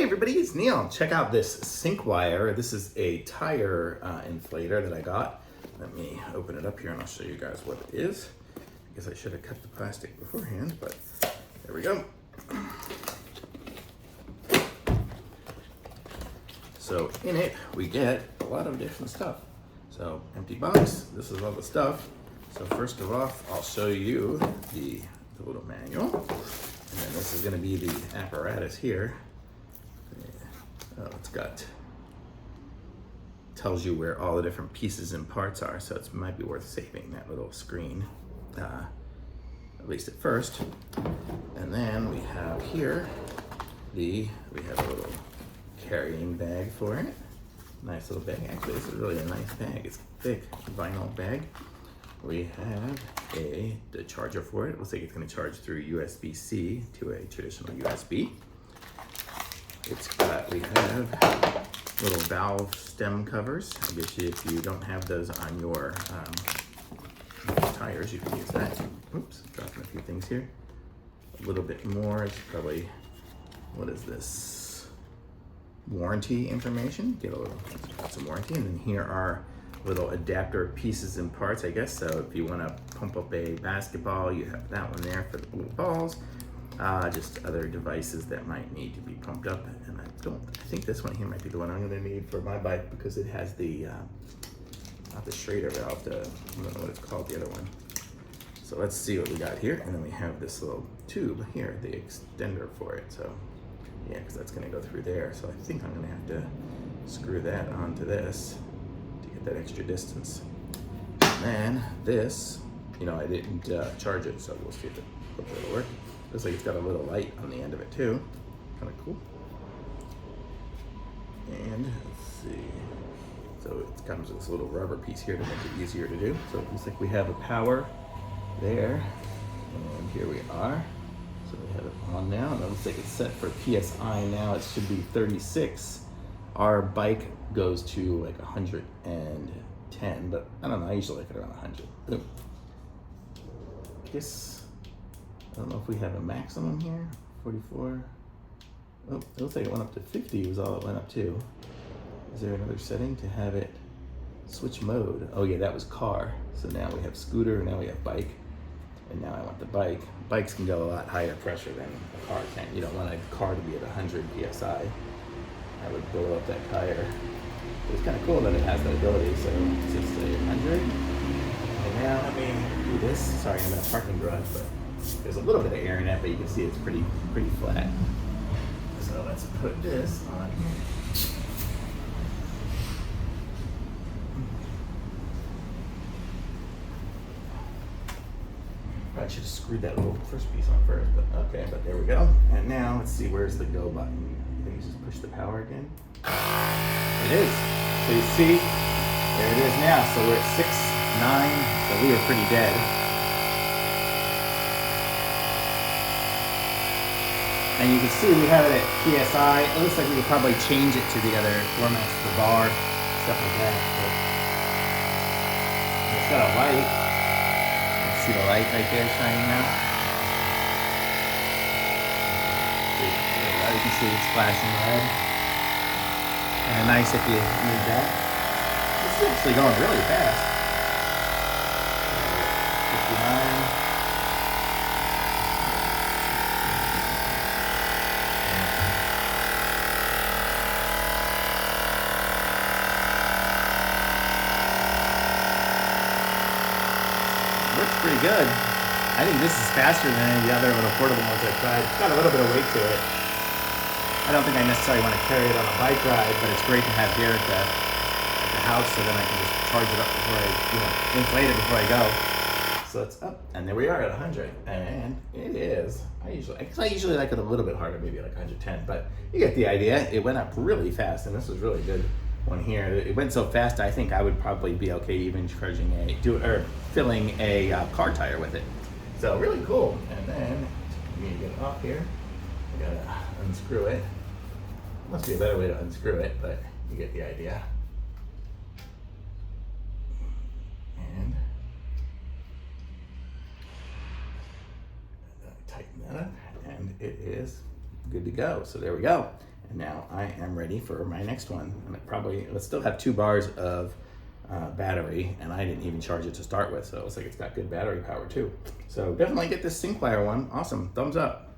everybody, it's Neil. Check out this Syncwire. This is a tire inflator that I got. Let me open it up here and I'll show you guys what it is. I guess I should have cut the plastic beforehand, but there we go. So in it, we get a lot of different stuff. So empty box, this is all the stuff. So first of all, I'll show you the little manual. And then this is gonna be the apparatus here. Oh, tells you where all the different pieces and parts are, so it might be worth saving that little screen, at least at first. And then we have here, we have a little carrying bag for it. Nice little bag. Actually, this is really a nice bag. It's a thick vinyl bag. We have the charger for it. It looks like it's going to charge through USB-C to a traditional USB. We have little valve stem covers. I guess if you don't have those on your tires, you can use that. Oops, dropping a few things here. A little bit more. It's probably, what is this? Warranty information. Get some warranty. And then here are little adapter pieces and parts, I guess. So if you want to pump up a basketball, you have that one there for the blue balls. Just other devices that might need to be pumped up. And I think this one here might be the one I'm going to need for my bike because it has the, not the Schrader valve, I don't know what it's called, the other one. So let's see what we got here. And then we have this little tube here, the extender for it. So yeah, because that's going to go through there. So I think I'm going to have to screw that onto this to get that extra distance. And then this, I didn't charge it, so we'll see if it'll work. Looks like it's got a little light on the end of it too. Kind of cool. And let's see. So it comes with this little rubber piece here to make it easier to do. So it looks like we have a power there. And here we are. So we have it on now. And it looks like it's set for PSI now. It should be 36. Our bike goes to like 110, but I don't know. I usually like it around 100. Boom. I don't know if we have a maximum here. 44. Oh, it looks like it went up to 50 was all it went up to. Is there another setting to have it switch mode? Oh yeah, that was car. So now we have scooter, now we have bike. And now I want the bike. Bikes can go a lot higher pressure than a car can. You don't want a car to be at 100 PSI. I would blow up that tire. It's kind of cool that it has that ability. So let's just say 100. And now let me do this. Sorry, I'm in a parking garage, but there's a little bit of air in it, but you can see it's pretty flat. So let's put this on here. I should have screwed that little first piece on first, but okay, but there we go. And now let's see, where's the go button? I think you just push the power again. It is. So you see, there it is now. So we're at 6, 9, so we are pretty dead. And you can see we have it at PSI. It looks like we could probably change it to the other formats, the bar, stuff like that. But it's got a light. You see the light right there shining now? You can see it's flashing red. And nice if you need that. This is actually going really fast. 59. Works pretty good. I think this is faster than any of the other little portable ones I've tried. It's got a little bit of weight to it. I don't think I necessarily want to carry it on a bike ride, but it's great to have here at the house so then I can just charge it up before I, inflate it before I go. So it's up, and there we are at 100, and it is. I usually like it a little bit harder, maybe like 110, but you get the idea. It went up really fast, and this was really good one here. It went so fast, I think I would probably be okay even filling a car tire with it. So really cool. And then you need to get it off here. I gotta unscrew it. Must be a better way to unscrew it, but you get the idea. And tighten that up, and it is good to go. So there we go. And now I am ready for my next one. And let's still have 2 bars of battery, and I didn't even charge it to start with, so it looks like it's got good battery power too. So definitely get this Syncwire one. Awesome, thumbs up.